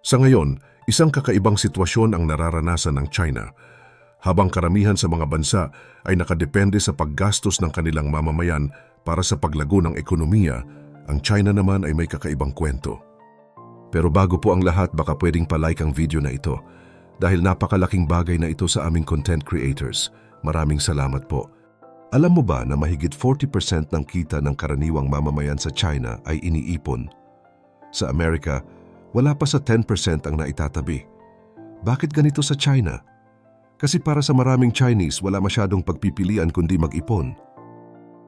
Sa ngayon, isang kakaibang sitwasyon ang nararanasan ng China. Habang karamihan sa mga bansa ay nakadepende sa paggastos ng kanilang mamamayan para sa paglago ng ekonomiya, ang China naman ay may kakaibang kwento. Pero bago po ang lahat, baka pwedeng palike ang video na ito dahil napakalaking bagay na ito sa aming content creators. Maraming salamat po. Alam mo ba na mahigit 40% ng kita ng karaniwang mamamayan sa China ay iniipon? Sa Amerika, wala pa sa 10% ang naitatabi. Bakit ganito sa China? Kasi para sa maraming Chinese, wala masyadong pagpipilian kundi mag-ipon.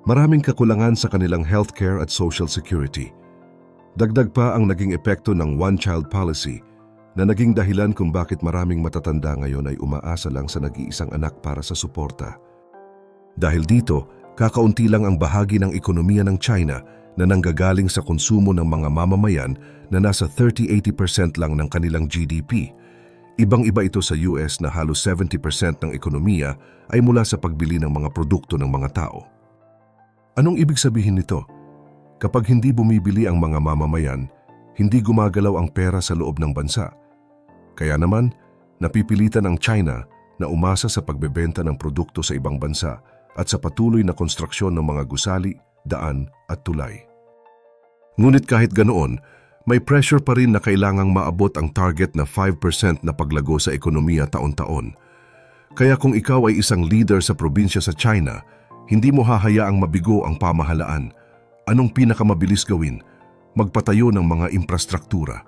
Maraming kakulangan sa kanilang healthcare at social security. Dagdag pa ang naging epekto ng one-child policy na naging dahilan kung bakit maraming matatanda ngayon ay umaasa lang sa nag-iisang anak para sa suporta. Dahil dito, kakaunti lang ang bahagi ng ekonomiya ng China na nanggagaling sa konsumo ng mga mamamayan na nasa 30-80% lang ng kanilang GDP. Ibang-iba ito sa US na halos 70% ng ekonomiya ay mula sa pagbili ng mga produkto ng mga tao. Anong ibig sabihin nito? Kapag hindi bumibili ang mga mamamayan, hindi gumagalaw ang pera sa loob ng bansa. Kaya naman, napipilitan ang China na umasa sa pagbebenta ng produkto sa ibang bansa at sa patuloy na konstruksyon ng mga gusali, daan at tulay. Ngunit kahit ganoon, may pressure pa rin na kailangang maabot ang target na 5% na paglago sa ekonomiya taon-taon. Kaya kung ikaw ay isang leader sa probinsya sa China, hindi mo hahayaang mabigo ang pamahalaan. Anong pinakamabilis gawin? Magpatayo ng mga infrastruktura.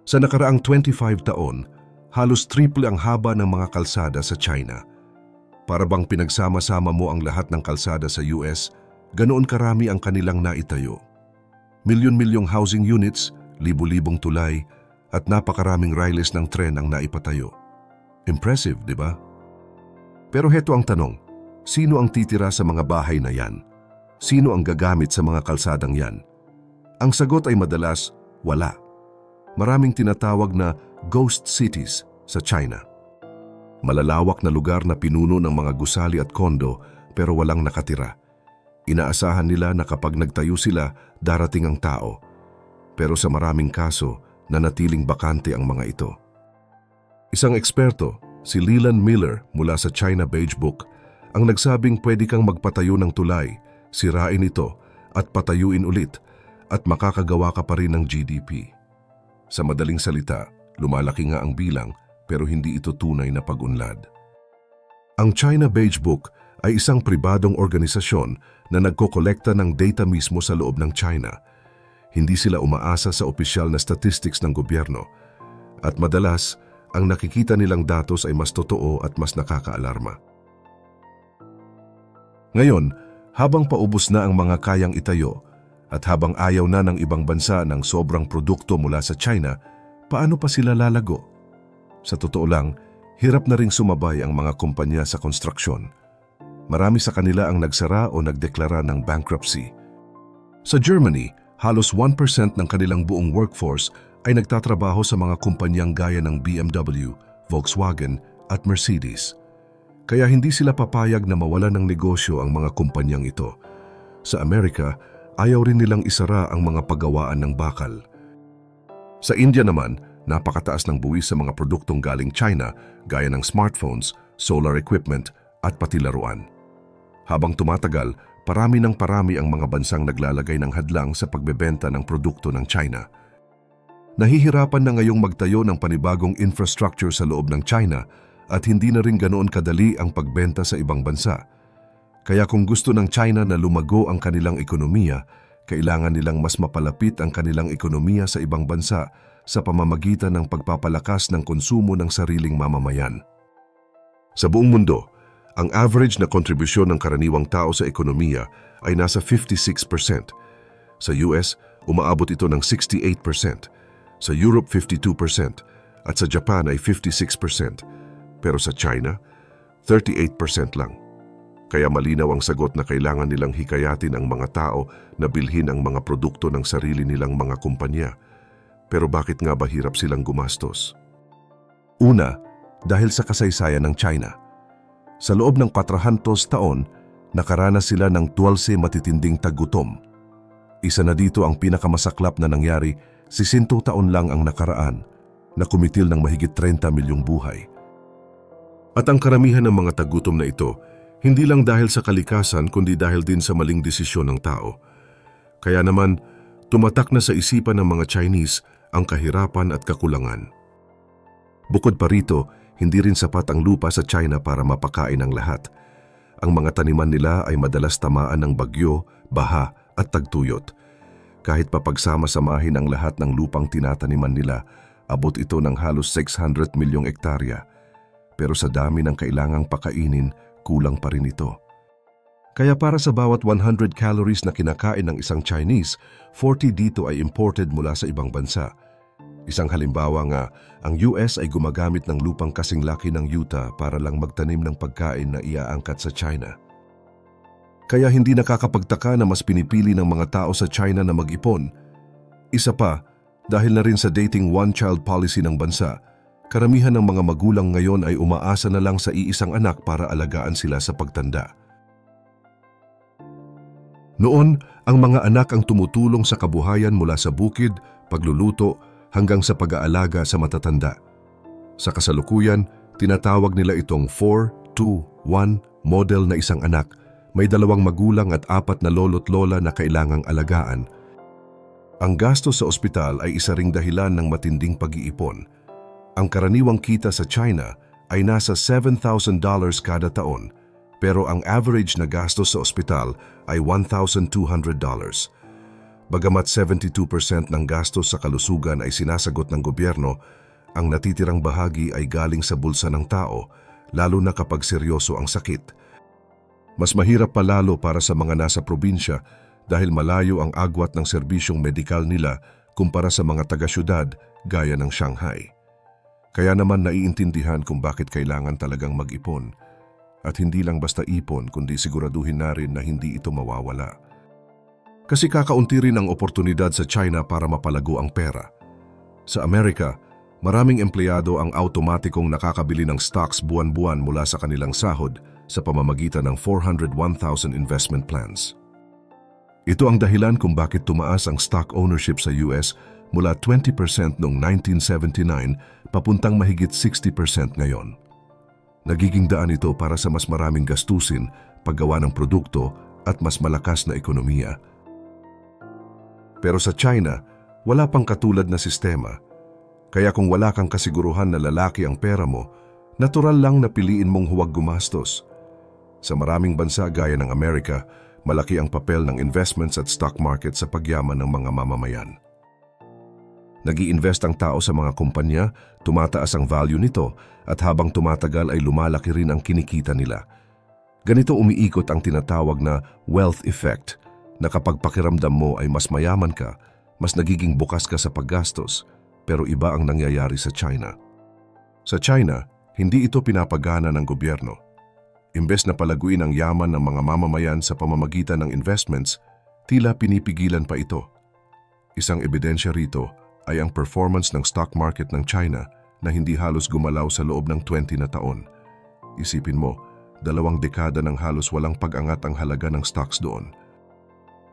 Sa nakaraang 25 taon, halos triple ang haba ng mga kalsada sa China. Para bang pinagsama-sama mo ang lahat ng kalsada sa US, ganoon karami ang kanilang naitayo. Milyon-milyong housing units, libu-libong tulay, at napakaraming riles ng tren ang naipatayo. Impressive, di ba? Pero heto ang tanong, sino ang titira sa mga bahay na yan? Sino ang gagamit sa mga kalsadang yan? Ang sagot ay madalas, wala. Maraming tinatawag na ghost cities sa China. Malalawak na lugar na pinuno ng mga gusali at kondo pero walang nakatira. Inaasahan nila na kapag nagtayo sila, darating ang tao. Pero sa maraming kaso, nanatiling bakante ang mga ito. Isang eksperto, si Leland Miller mula sa China Beige Book, ang nagsabing pwede kang magpatayo ng tulay, sirain ito at patayuin ulit at makakagawa ka pa rin ng GDP. Sa madaling salita, lumalaki nga ang bilang pero hindi ito tunay na pag-unlad. Ang China Beige Book ay isang pribadong organisasyon na nagkokolekta ng data mismo sa loob ng China. Hindi sila umaasa sa opisyal na statistics ng gobyerno at madalas, ang nakikita nilang datos ay mas totoo at mas nakakaalarma. Ngayon, habang paubos na ang mga kayang itayo at habang ayaw na ng ibang bansa ng sobrang produkto mula sa China, paano pa sila lalago? Sa totoo lang, hirap na ring sumabay ang mga kumpanya sa konstruksyon. Marami sa kanila ang nagsara o nagdeklara ng bankruptcy. Sa Germany, halos 1% ng kanilang buong workforce ay nagtatrabaho sa mga kumpanyang gaya ng BMW, Volkswagen at Mercedes. Kaya hindi sila papayag na mawalan ng negosyo ang mga kumpanyang ito. Sa Amerika, ayaw rin nilang isara ang mga paggawaan ng bakal. Sa India naman, napakataas ng buwis sa mga produktong galing China gaya ng smartphones, solar equipment at pati laruan. Habang tumatagal, parami ng parami ang mga bansang naglalagay ng hadlang sa pagbebenta ng produkto ng China. Nahihirapan na ngayong magtayo ng panibagong infrastructure sa loob ng China at hindi na rin ganoon kadali ang pagbenta sa ibang bansa. Kaya kung gusto ng China na lumago ang kanilang ekonomiya, kailangan nilang mas mapalapit ang kanilang ekonomiya sa ibang bansa sa pamamagitan ng pagpapalakas ng konsumo ng sariling mamamayan. Sa buong mundo, ang average na kontribusyon ng karaniwang tao sa ekonomiya ay nasa 56%. Sa US, umaabot ito ng 68%. Sa Europe, 52%. At sa Japan ay 56%. Pero sa China, 38% lang. Kaya malinaw ang sagot na kailangan nilang hikayatin ang mga tao na bilhin ang mga produkto ng sarili nilang mga kumpanya. Pero bakit nga ba hirap silang gumastos? Una, dahil sa kasaysayan ng China. Sa loob ng 400 taon, nakaranas sila ng 12 matitinding taggutom. Isa na dito ang pinakamasaklap na nangyari 60 taon lang ang nakaraan na kumitil ng mahigit 30 milyong buhay. At ang karamihan ng mga tagutom na ito, hindi lang dahil sa kalikasan kundi dahil din sa maling desisyon ng tao. Kaya naman, tumatak na sa isipan ng mga Chinese ang kahirapan at kakulangan. Bukod pa rito, hindi rin sapat ang lupa sa China para mapakain ang lahat. Ang mga taniman nila ay madalas tamaan ng bagyo, baha at tagtuyot. Kahit papagsama-samahin ang lahat ng lupang tinataniman nila, abot ito ng halos 600 milyong ektarya. Pero sa dami ng kailangang pakainin, kulang pa rin ito. Kaya para sa bawat 100 calories na kinakain ng isang Chinese, 40 dito ay imported mula sa ibang bansa. Isang halimbawa nga, ang US ay gumagamit ng lupang kasing laki ng Utah para lang magtanim ng pagkain na iaangkat sa China. Kaya hindi nakakapagtaka na mas pinipili ng mga tao sa China na mag-ipon. Isa pa, dahil na rin sa dating one-child policy ng bansa, karamihan ng mga magulang ngayon ay umaasa na lang sa iisang anak para alagaan sila sa pagtanda. Noon, ang mga anak ang tumutulong sa kabuhayan mula sa bukid, pagluluto, hanggang sa pag-aalaga sa matatanda. Sa kasalukuyan, tinatawag nila itong 4-2-1 model na isang anak. May 2 magulang at 4 na lolo't lola na kailangang alagaan. Ang gastos sa ospital ay isa ring dahilan ng matinding pag-iipon. Ang karaniwang kita sa China ay nasa $7,000 kada taon, pero ang average na gastos sa ospital ay $1,200. Bagamat 72% ng gastos sa kalusugan ay sinasagot ng gobyerno, ang natitirang bahagi ay galing sa bulsa ng tao, lalo na kapag seryoso ang sakit. Mas mahirap pa lalo para sa mga nasa probinsya dahil malayo ang agwat ng serbisyong medikal nila kumpara sa mga taga-syudad gaya ng Shanghai. Kaya naman naiintindihan kung bakit kailangan talagang mag-ipon. At hindi lang basta ipon kundi siguraduhin na rin na hindi ito mawawala. Kasi kakaunti rin ang oportunidad sa China para mapalago ang pera. Sa Amerika, maraming empleyado ang automatikong nakakabili ng stocks buwan-buwan mula sa kanilang sahod sa pamamagitan ng 401,000 investment plans. Ito ang dahilan kung bakit tumaas ang stock ownership sa US mula 20% noong 1979 papuntang mahigit 60% ngayon. Nagiging daan ito para sa mas maraming gastusin, paggawa ng produkto at mas malakas na ekonomiya. Pero sa China, wala pang katulad na sistema. Kaya kung wala kang kasiguruhan na lalaki ang pera mo, natural lang na piliin mong huwag gumastos. Sa maraming bansa gaya ng Amerika, malaki ang papel ng investments at stock market sa pagyaman ng mga mamamayan. Nag-i-invest ang tao sa mga kumpanya, tumataas ang value nito at habang tumatagal ay lumalaki rin ang kinikita nila. Ganito umiikot ang tinatawag na wealth effect, na kapag pakiramdam mo ay mas mayaman ka, mas nagiging bukas ka sa paggastos, pero iba ang nangyayari sa China. Sa China, hindi ito pinapagana ng gobyerno. Imbes na palaguin ang yaman ng mga mamamayan sa pamamagitan ng investments, tila pinipigilan pa ito. Isang ebidensya rito ay ang performance ng stock market ng China na hindi halos gumalaw sa loob ng 20 na taon. Isipin mo, 2 dekada ng halos walang pag-angat ang halaga ng stocks doon.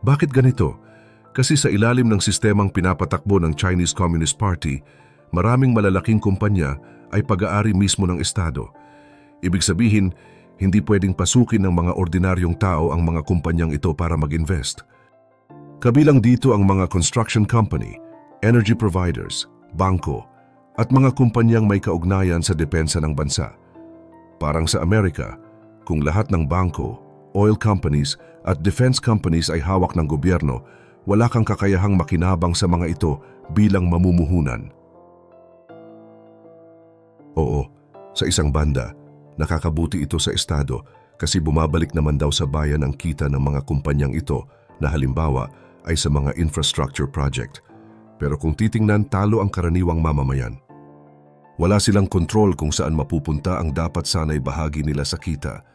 Bakit ganito? Kasi sa ilalim ng sistemang pinapatakbo ng Chinese Communist Party, maraming malalaking kumpanya ay pag-aari mismo ng Estado. Ibig sabihin, hindi pwedeng pasukin ng mga ordinaryong tao ang mga kumpanyang ito para mag-invest. Kabilang dito ang mga construction company, energy providers, bangko, at mga kumpanyang may kaugnayan sa depensa ng bansa. Parang sa Amerika, kung lahat ng bangko, oil companies at defense companies ay hawak ng gobyerno, wala kang kakayahang makinabang sa mga ito bilang mamumuhunan. Oo, sa isang banda, nakakabuti ito sa estado kasi bumabalik naman daw sa bayan ang kita ng mga kumpanyang ito na halimbawa ay sa mga infrastructure project. Pero kung titingnan, talo ang karaniwang mamamayan. Wala silang kontrol kung saan mapupunta ang dapat sanay bahagi nila sa kita.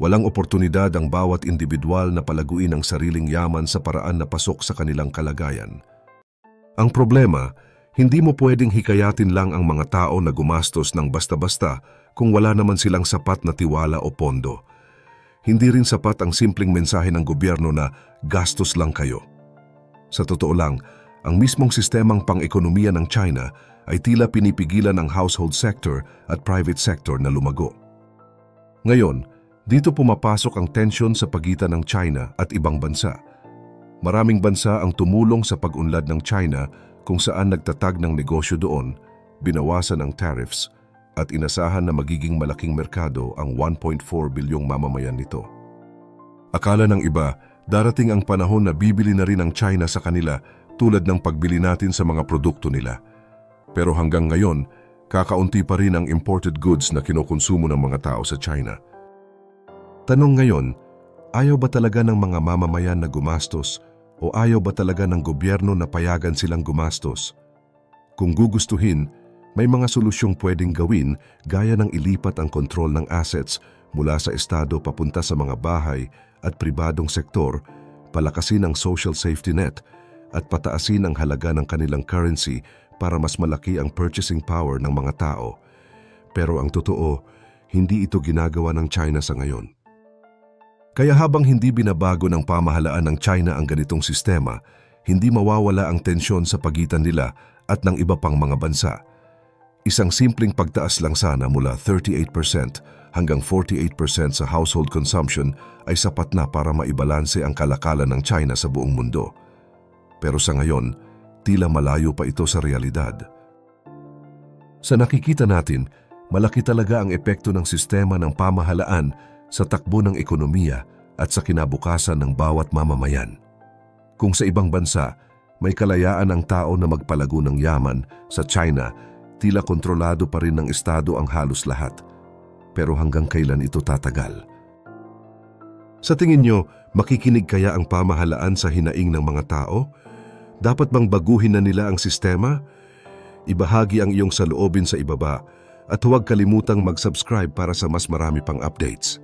Walang oportunidad ang bawat individual na palaguin ang sariling yaman sa paraan na pasok sa kanilang kalagayan. Ang problema, hindi mo pwedeng hikayatin lang ang mga tao na gumastos ng basta-basta kung wala naman silang sapat na tiwala o pondo. Hindi rin sapat ang simpleng mensahe ng gobyerno na gastos lang kayo. Sa totoo lang, ang mismong sistemang pang-ekonomiya ng China ay tila pinipigilan ang household sector at private sector na lumago. Ngayon, dito pumapasok ang tensyon sa pagitan ng China at ibang bansa. Maraming bansa ang tumulong sa pag-unlad ng China kung saan nagtatag ng negosyo doon, binawasan ang tariffs, at inasahan na magiging malaking merkado ang 1.4 bilyong mamamayan nito. Akala ng iba, darating ang panahon na bibili na rin ang China sa kanila tulad ng pagbili natin sa mga produkto nila. Pero hanggang ngayon, kakaunti pa rin ang imported goods na kinukonsumo ng mga tao sa China. Tanong ngayon, ayaw ba talaga ng mga mamamayan na gumastos o ayaw ba talaga ng gobyerno na payagan silang gumastos? Kung gugustuhin, may mga solusyong pwedeng gawin gaya ng ilipat ang kontrol ng assets mula sa estado papunta sa mga bahay at pribadong sektor, palakasin ang social safety net at pataasin ang halaga ng kanilang currency para mas malaki ang purchasing power ng mga tao. Pero ang totoo, hindi ito ginagawa ng China sa ngayon. Kaya habang hindi binabago ng pamahalaan ng China ang ganitong sistema, hindi mawawala ang tensyon sa pagitan nila at ng iba pang mga bansa. Isang simpleng pagtaas lang sana mula 38% hanggang 48% sa household consumption ay sapat na para maibalanse ang kalakalan ng China sa buong mundo. Pero sa ngayon, tila malayo pa ito sa realidad. Sa nakikita natin, malaki talaga ang epekto ng sistema ng pamahalaan sa takbo ng ekonomiya at sa kinabukasan ng bawat mamamayan. Kung sa ibang bansa, may kalayaan ang tao na magpalago ng yaman, sa China, tila kontrolado pa rin ng estado ang halos lahat. Pero hanggang kailan ito tatagal? Sa tingin nyo, makikinig kaya ang pamahalaan sa hinaing ng mga tao? Dapat bang baguhin na nila ang sistema? Ibahagi ang iyong saloobin sa ibaba at huwag kalimutang mag-subscribe para sa mas marami pang updates.